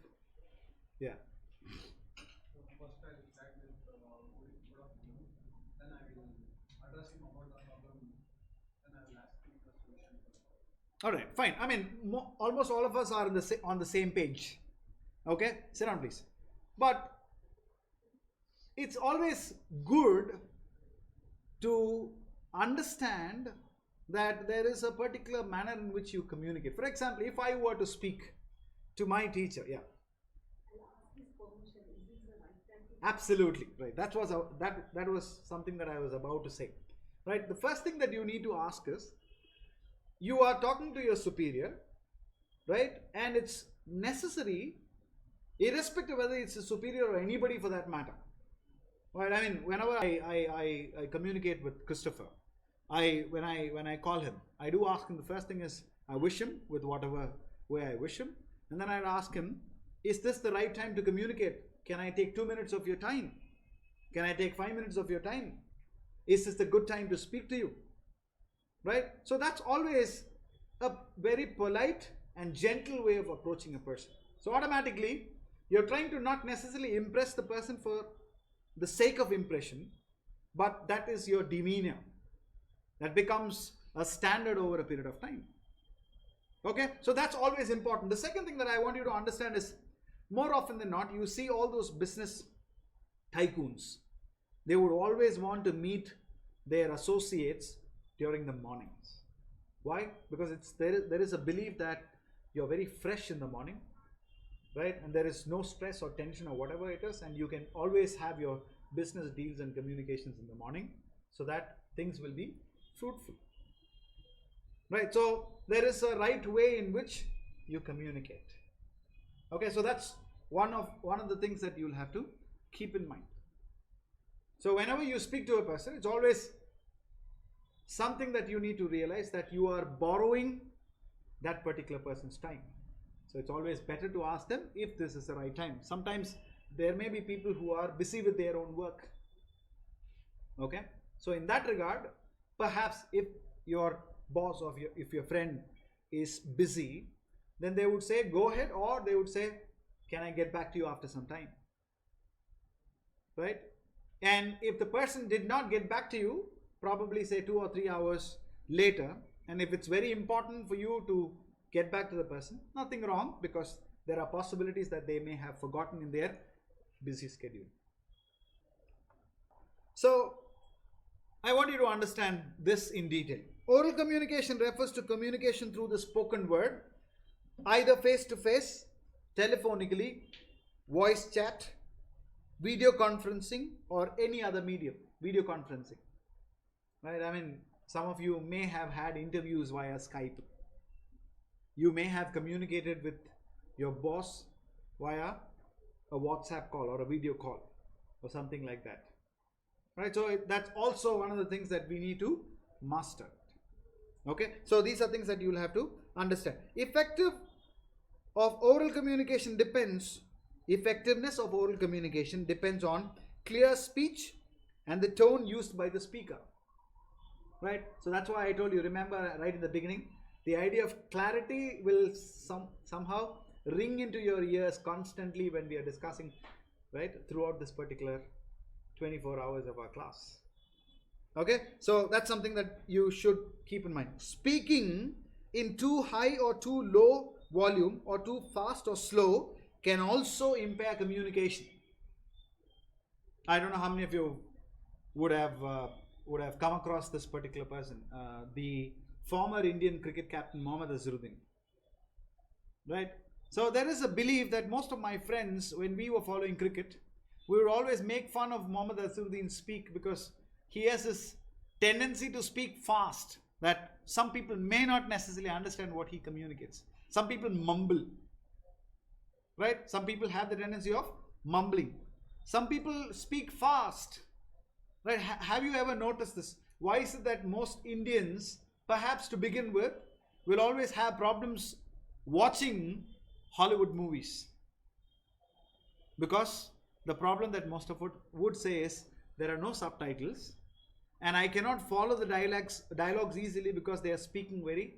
Yeah. First I'll start with good afternoon. Then I will address him about the problem. Then I will ask him the solution. All right, fine. I mean, almost all of us are on the same page. Okay, sit down, please. But it's always good to understand that there is a particular manner in which you communicate. For example, if I were to speak to my teacher, yeah. Absolutely right. That was something that I was about to say. Right. The first thing that you need to ask is, you are talking to your superior, right? And it's necessary, irrespective whether it's a superior or anybody for that matter. Right. I mean, whenever I communicate with Christopher, when I call him, I do ask him. The first thing is I wish him with whatever way I wish him, and then I'd ask him, is this the right time to communicate? Can I take 2 minutes of your time? Can I take 5 minutes of your time? Is this a good time to speak to you? Right? So that's always a very polite and gentle way of approaching a person. So automatically, you're trying to not necessarily impress the person for the sake of impression, but that is your demeanor. That becomes a standard over a period of time. Okay? So that's always important. The second thing that I want you to understand is, more often than not, you see all those business tycoons. They would always want to meet their associates during the mornings. Why? Because there is a belief that you're very fresh in the morning, right? And there is no stress or tension or whatever it is, and you can always have your business deals and communications in the morning, so that things will be fruitful. Right? So there is a right way in which you communicate. Okay, so that's one of the things that you'll have to keep in mind. So whenever you speak to a person, it's always something that you need to realize, that you are borrowing that particular person's time. So it's always better to ask them if this is the right time. Sometimes there may be people who are busy with their own work. Okay, so in that regard, perhaps if your boss or if your friend is busy, then they would say go ahead, or they would say, can I get back to you after some time? Right? And if the person did not get back to you, probably say 2 or 3 hours later, and if it's very important for you to get back to the person, nothing wrong, because there are possibilities that they may have forgotten in their busy schedule. So I want you to understand this in detail. Oral communication refers to communication through the spoken word, either face-to-face, telephonically, voice chat, video conferencing, or any other medium. Video conferencing. Right? I mean, some of you may have had interviews via Skype. You may have communicated with your boss via a WhatsApp call or a video call or something like that. Right? So that's also one of the things that we need to master. Okay, so these are things that you will have to understand. Effectiveness of oral communication depends on clear speech and the tone used by the speaker. Right? So that's why I told you, remember right in the beginning, the idea of clarity will somehow ring into your ears constantly when we are discussing, right, throughout this particular 24 hours of our class. Okay, so that's something that you should keep in mind. Speaking in too high or too low volume or too fast or slow can also impair communication. I don't know how many of you would have come across this particular person, the former Indian cricket captain Mohammad Azharuddin. Right? So there is a belief that most of my friends, when we were following cricket, we would always make fun of Mohammad Azharuddin speak because he has this tendency to speak fast that some people may not necessarily understand what he communicates. Some people mumble. Right? Some people have the tendency of mumbling. Some people speak fast. Right? Have you ever noticed this? Why is it that most Indians, perhaps to begin with, will always have problems watching Hollywood movies? Because the problem that most of us would say is there are no subtitles and I cannot follow the dialogues easily because they are speaking very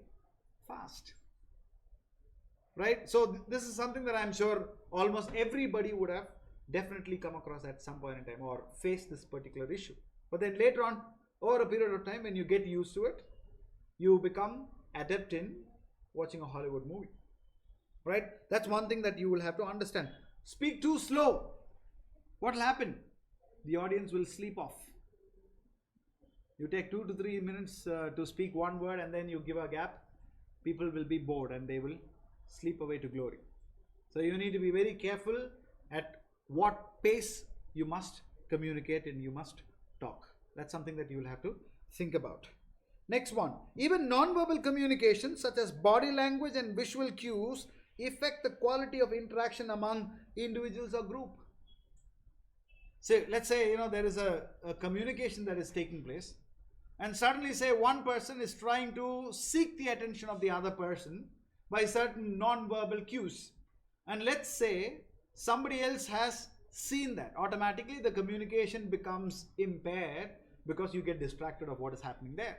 fast. Right? So this is something that I'm sure almost everybody would have definitely come across at some point in time or face this particular issue. But then later on, over a period of time, when you get used to it, you become adept in watching a Hollywood movie. Right? That's one thing that you will have to understand. Speak too slow. What will happen? The audience will sleep off. You take 2 to 3 minutes to speak one word and then you give a gap. People will be bored and they will sleep away to glory. So you need to be very careful at what pace you must communicate and you must talk. That's something that you will have to think about. Next one. Even non-verbal communication such as body language and visual cues affect the quality of interaction among individuals or group. So let's say there is a communication that is taking place and suddenly say one person is trying to seek the attention of the other person by certain non-verbal cues. And let's say somebody else has seen that. Automatically the communication becomes impaired because you get distracted of what is happening there.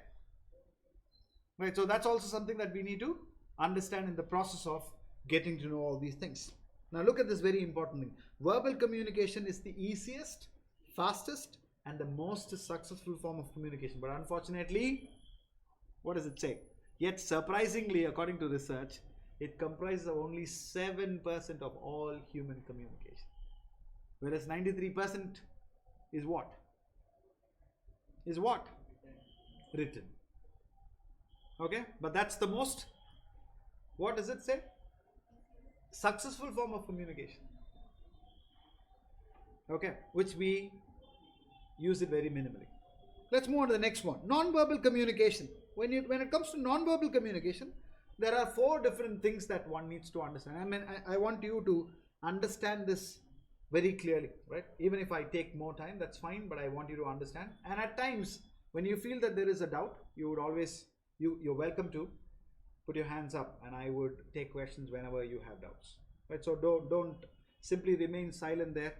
Right, so that's also something that we need to understand in the process of getting to know all these things. Now look at this very important thing. Verbal communication is the easiest, fastest and the most successful form of communication. But unfortunately, what does it say? Yet surprisingly, according to research, it comprises of only 7% of all human communication. Whereas 93% is what? Is what? Written. Okay, but that's the most, what does it say? Successful form of communication. Okay, which we use it very minimally. Let's move on to the next one. Non-verbal communication. When it comes to non-verbal communication, there are 4 different things that one needs to understand. I mean, I want you to understand this very clearly, right? Even if I take more time, that's fine, but I want you to understand. And at times, when you feel that there is a doubt, you would always, you're welcome to put your hands up and I would take questions whenever you have doubts. Right? So don't simply remain silent there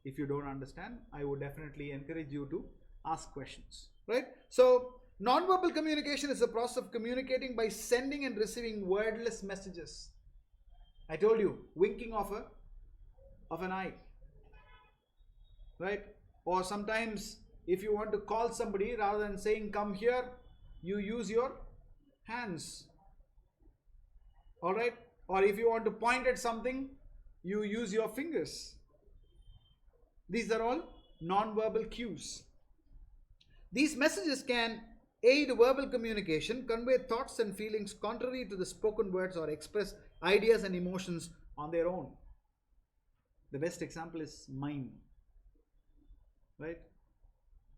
if you don't understand. I would definitely encourage you to ask questions. Right? So non-verbal communication is a process of communicating by sending and receiving wordless messages. I told you, winking of an eye. Right? Or sometimes if you want to call somebody, rather than saying come here, you use your hands. Alright? Or if you want to point at something, you use your fingers. These are all non-verbal cues. These messages can aid verbal communication, convey thoughts and feelings contrary to the spoken words, or express ideas and emotions on their own. The best example is mime. Right?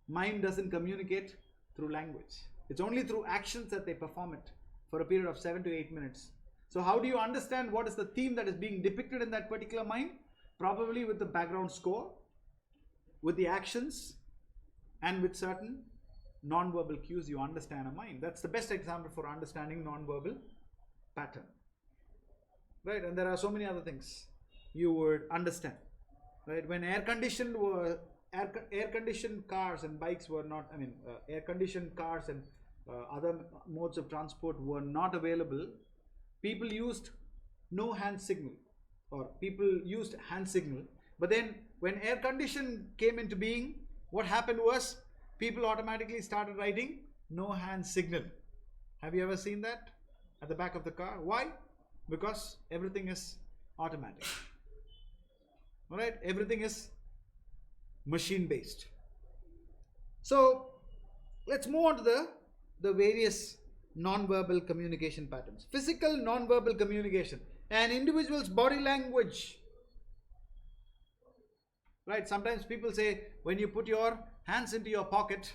Mime doesn't communicate through language. It's only through actions that they perform it for a period of 7 to 8 minutes. So how do you understand what is the theme that is being depicted in that particular mime? Probably with the background score, with the actions, and with certain non-verbal cues, you understand a mind. That's the best example for understanding non-verbal pattern. Right? And there are so many other things you would understand. Right? When air-conditioned cars and bikes were not, air-conditioned cars and other modes of transport were not available, people used no hand signal, or people used hand signal. But then when air condition came into being, what happened was people automatically started writing no hand signal. Have you ever seen that at the back of the car? Why? Because everything is automatic. All right, everything is machine based. So let's move on to the various non-verbal communication patterns. Physical non-verbal communication. An individual's body language. Right, sometimes people say when you put your hands into your pocket,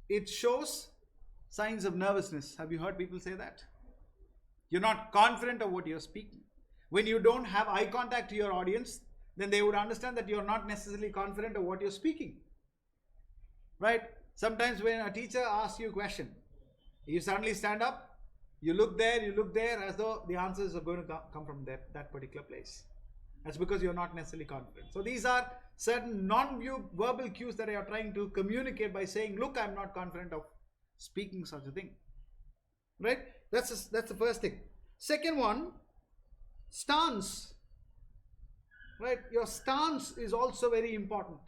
it shows signs of nervousness. Have you heard people say that? You're not confident of what you're speaking. When you don't have eye contact to your audience, then they would understand that you're not necessarily confident of what you're speaking. Right? Sometimes when a teacher asks you a question, you suddenly stand up, you look there as though the answers are going to come from that particular place. That's because you're not necessarily confident. So these are certain non-verbal cues that you're trying to communicate by saying, look, I'm not confident of speaking such a thing. Right? That's the first thing. Second one, stance. Right? Your stance is also very important.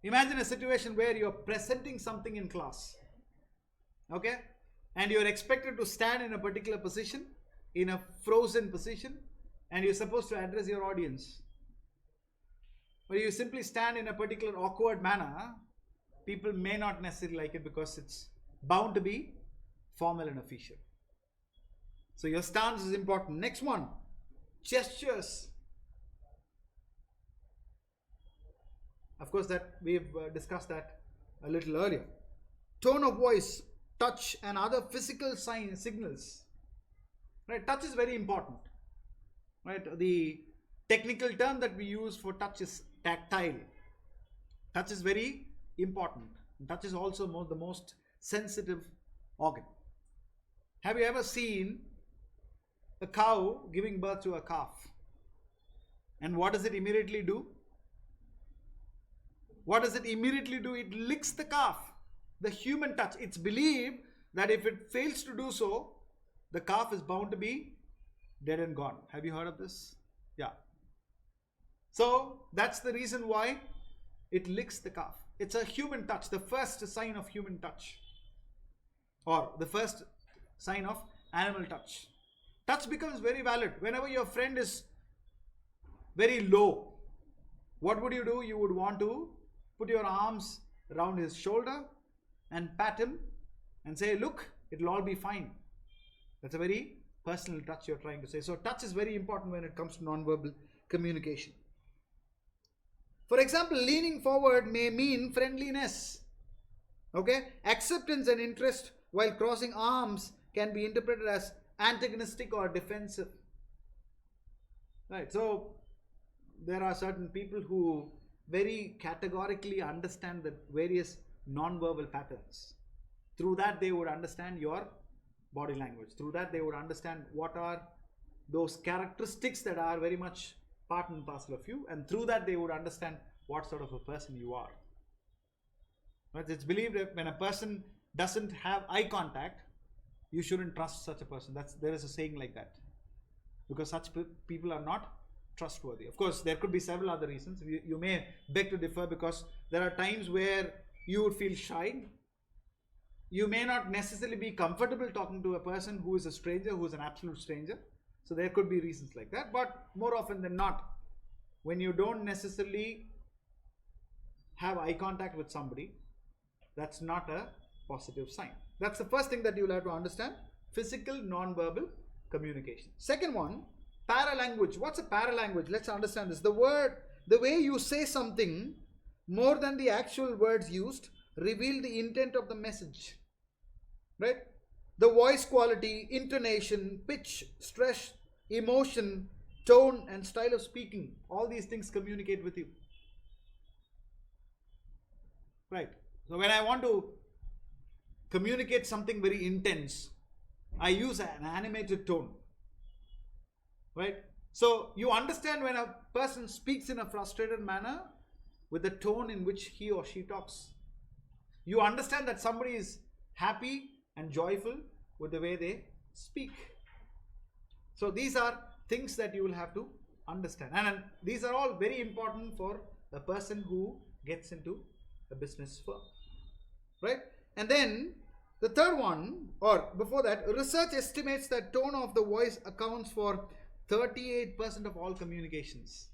Imagine a situation where you're presenting something in class. Okay? And you're expected to stand in a particular position, in a frozen position, and you're supposed to address your audience. But you simply stand in a particular awkward manner, people may not necessarily like it because it's bound to be formal and official. So your stance is important. Next one, gestures. Of course, that we've discussed that a little earlier. Tone of voice, touch, and other physical signals. Right, touch is very important. Right, the technical term that we use for touch is tactile. Touch is very important. Touch is also the most sensitive organ. Have you ever seen a cow giving birth to a calf? And what does it immediately do? What does it immediately do? It licks the calf. The human touch. It's believed that if it fails to do so, the calf is bound to be dead and gone. Have you heard of this? Yeah. So that's the reason why it licks the calf. It's a human touch, the first sign of human touch, or the first sign of animal touch. Touch becomes very valid. Whenever your friend is very low, what would you do? You would want to put your arms around his shoulder and pat him and say, look, it'll all be fine. That's a very personal touch you're trying to say. So touch is very important when it comes to non-verbal communication. For example, leaning forward may mean friendliness. Okay? Acceptance and interest, while crossing arms can be interpreted as antagonistic or defensive. Right? So there are certain people who very categorically understand the various non-verbal patterns. Through that they would understand your body language. Through that they would understand what are those characteristics that are very much part and parcel of you, and through that they would understand what sort of a person you are. Right? It's believed that when a person doesn't have eye contact, you shouldn't trust such a person. There is a saying like that, because such people are not trustworthy. Of course, there could be several other reasons. You may beg to differ, because there are times where you would feel shy. You may not necessarily be comfortable talking to a person who is a stranger, who is an absolute stranger. So there could be reasons like that. But more often than not, when you don't necessarily have eye contact with somebody, that's not a positive sign. That's the first thing that you'll have to understand. Physical non-verbal communication. Second one, paralanguage. What's a paralanguage? Let's understand this. The way you say something more than the actual words used reveal the intent of the message. Right? The voice quality, intonation, pitch, stress, emotion, tone, and style of speaking. All these things communicate with you. right? So when I want to communicate something very intense, I use an animated tone, right? So you understand when a person speaks in a frustrated manner with the tone in which he or she talks. You understand that somebody is happy and joyful with the way they speak. So these are things that you will have to understand, and these are all very important for a person who gets into a business firm, right? And then the third one, or before that, research estimates that tone of the voice accounts for 38% of all communications.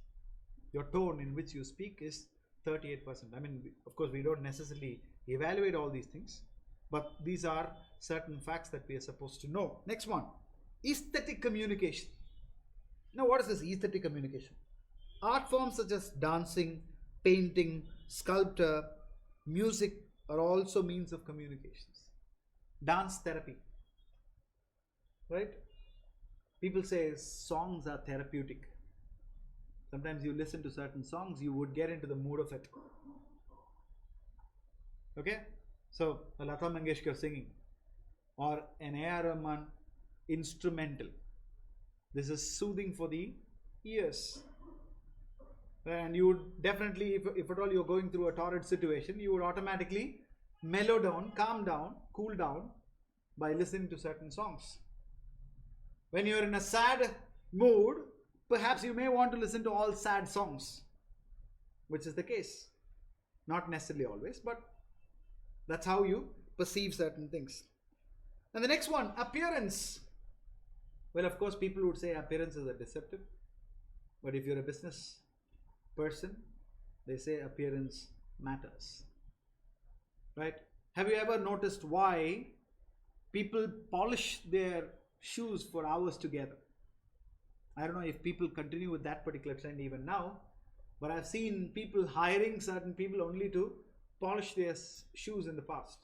Your tone in which you speak is 38%. I mean, of course, we don't necessarily evaluate all these things, but these are certain facts that we are supposed to know. Next one, aesthetic communication. Now, what is this aesthetic communication? Art forms such as dancing, painting, sculpture, music are also means of communications. Dance therapy, right? People say songs are therapeutic. Sometimes you listen to certain songs, you would get into the mood of it. Okay? So, a Lata Mangeshkar singing or an A.R. Rahman instrumental. This is soothing for the ears. And you would definitely, if at all you're going through a torrid situation, you would automatically mellow down, calm down, cool down by listening to certain songs. When you're in a sad mood, perhaps you may want to listen to all sad songs, which is the case. Not necessarily always, but that's how you perceive certain things. And the next one, appearance. Well, of course, people would say appearances are deceptive. But if you're a business person, they say appearance matters. Right? Have you ever noticed why people polish their shoes for hours together? I don't know if people continue with that particular trend even now, but I've seen people hiring certain people only to polish their shoes in the past.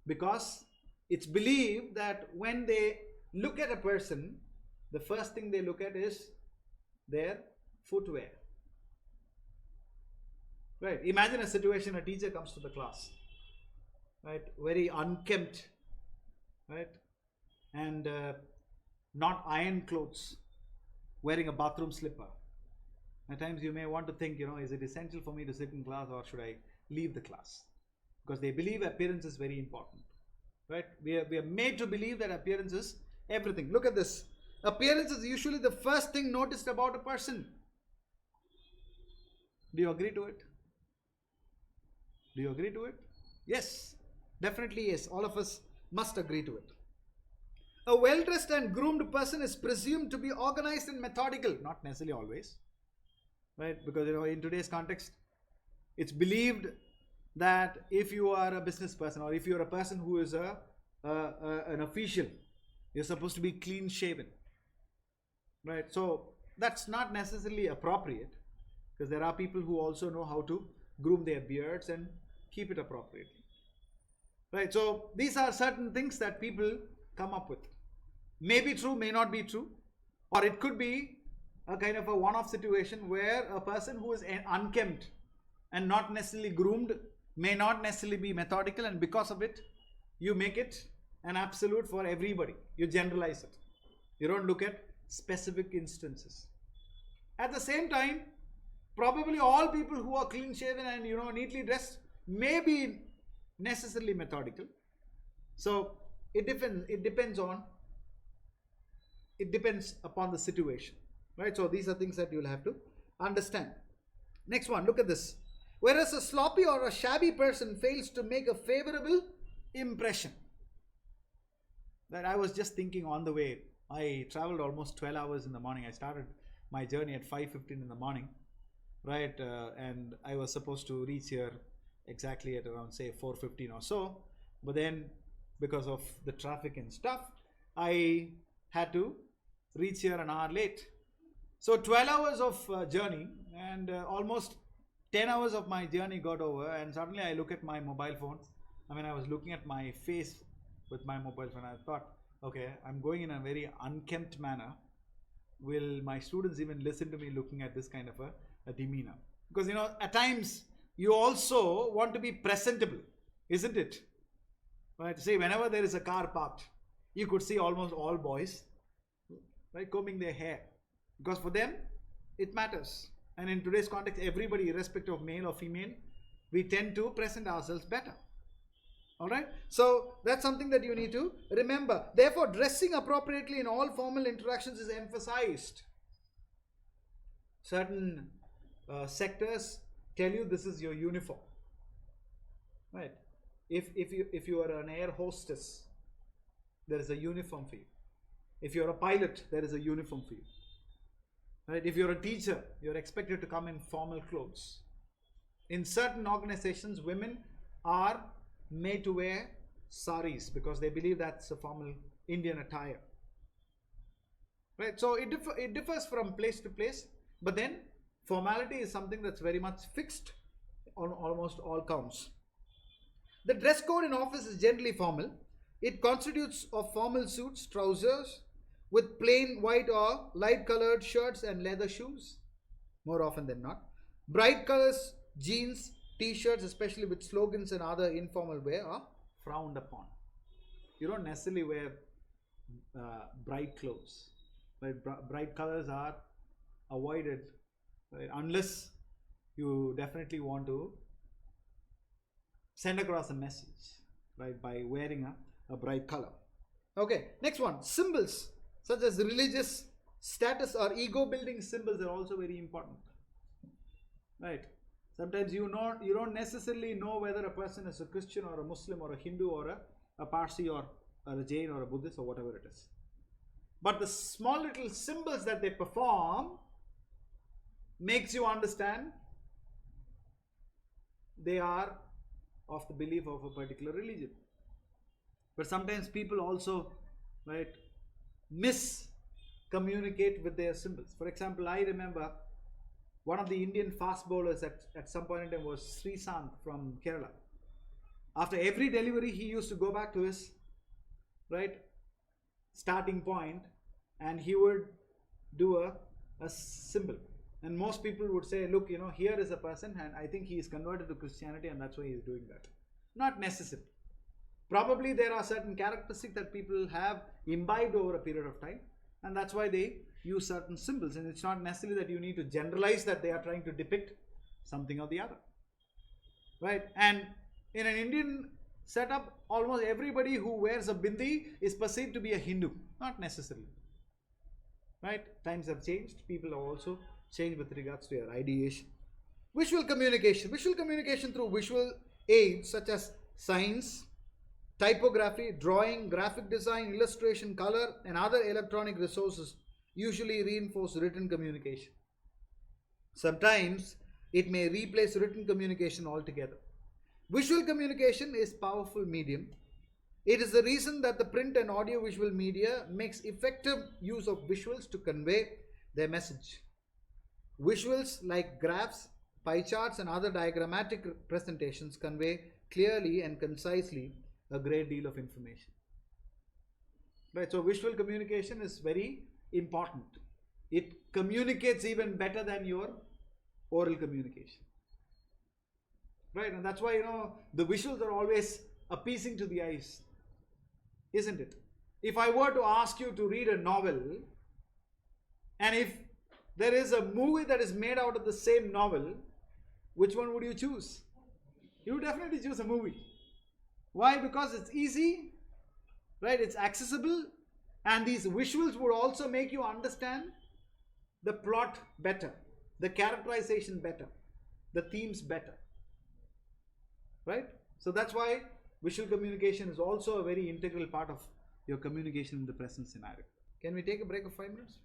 Because it's believed that when they look at a person, the first thing they look at is their footwear. Right? Imagine a situation, a teacher comes to the class, right? Very unkempt, right? And not iron clothes, wearing a bathroom slipper. At times you may want to think, is it essential for me to sit in class or should I leave the class? Because they believe appearance is very important, right? We are made to believe that appearance is everything. Look at this. Appearance is usually the first thing noticed about a person. Do you agree to it? Do you agree to it? Yes, definitely yes. All of us must agree to it. A well-dressed and groomed person is presumed to be organized and methodical. Not necessarily always, right? Because in today's context, it's believed that if you are a business person or if you're a person who is an official, you're supposed to be clean shaven, right? So that's not necessarily appropriate, because there are people who also know how to groom their beards and keep it appropriately, right? So these are certain things that people come up with. May be true, may not be true, or it could be a kind of a one-off situation where a person who is unkempt and not necessarily groomed may not necessarily be methodical, and because of it you make it an absolute for everybody. You generalize it. You don't look at specific instances. At the same time, probably all people who are clean shaven and neatly dressed may be necessarily methodical. So it depends upon the situation, right? So these are things that you'll have to understand. Next one, look at this. Whereas a sloppy or a shabby person fails to make a favorable impression. That I was just thinking on the way. I traveled almost 12 hours in the morning. I started my journey at 5:15 in the morning, right? And I was supposed to reach here exactly at around say 4:15 or so. But then because of the traffic and stuff, I had to reach here an hour late. So 12 hours of journey, and almost 10 hours of my journey got over, and suddenly I look at my mobile phone. I was looking at my face with my mobile phone. I thought, okay, I'm going in a very unkempt manner. Will my students even listen to me looking at this kind of a demeanor? Because at times you also want to be presentable, isn't it? Right? See, whenever there is a car parked, you could see almost all boys, right, combing their hair, because for them it matters. And in today's context, everybody, irrespective of male or female, we tend to present ourselves better. All right, so that's something that you need to remember. Therefore, dressing appropriately in all formal interactions is emphasized. Certain sectors tell you this is your uniform, right? If you are an air hostess, there is a uniform for you. If you're a pilot, there is a uniform for you, right? If you're a teacher, you're expected to come in formal clothes. In certain organizations, women are made to wear saris because they believe that's a formal Indian attire, right? So it differs from place to place, but then formality is something that's very much fixed on almost all counts. The dress code in office is generally formal. It constitutes of formal suits, trousers with plain white or light colored shirts and leather shoes, more often than not. Bright colors, jeans, t-shirts, especially with slogans and other informal wear, are frowned upon. You don't necessarily wear bright clothes, right? Bright colors are avoided, right? Unless you definitely want to send across a message, right, by wearing a bright color. Okay, next one, symbols such as religious status or ego building symbols are also very important, right? Sometimes you don't necessarily know whether a person is a Christian or a Muslim or a Hindu or a Parsi or a Jain or a Buddhist or whatever it is. But the small little symbols that they perform makes you understand they are of the belief of a particular religion. But sometimes people also, right, miscommunicate with their symbols. For example, I remember one of the Indian fast bowlers at some point in time was Srisanth from Kerala. After every delivery, he used to go back to his, right, starting point, and he would do a symbol. And most people would say, look, here is a person and I think he is converted to Christianity and that's why he is doing that. Not necessary. Probably there are certain characteristics that people have imbibed over a period of time, and that's why they use certain symbols. And it's not necessarily that you need to generalize that they are trying to depict something or the other, right? And in an Indian setup, almost everybody who wears a bindi is perceived to be a Hindu. Not necessarily, right? Times have changed. People have also changed with regards to your ideation. Visual communication through visual aids such as signs, typography, drawing, graphic design, illustration, color, and other electronic resources usually reinforce written communication. Sometimes it may replace written communication altogether. Visual communication is a powerful medium. It is the reason that the print and audiovisual media makes effective use of visuals to convey their message. Visuals like graphs, pie charts, and other diagrammatic presentations convey clearly and concisely a great deal of information. Right, so visual communication is very important. It communicates even better than your oral communication. Right, and that's why the visuals are always appeasing to the eyes, isn't it? If I were to ask you to read a novel, and if there is a movie that is made out of the same novel, which one would you choose? You would definitely choose a movie. Why? Because it's easy, right? It's accessible, and these visuals would also make you understand the plot better, the characterization better, the themes better, right? So that's why visual communication is also a very integral part of your communication in the present scenario. Can we take a break of 5 minutes?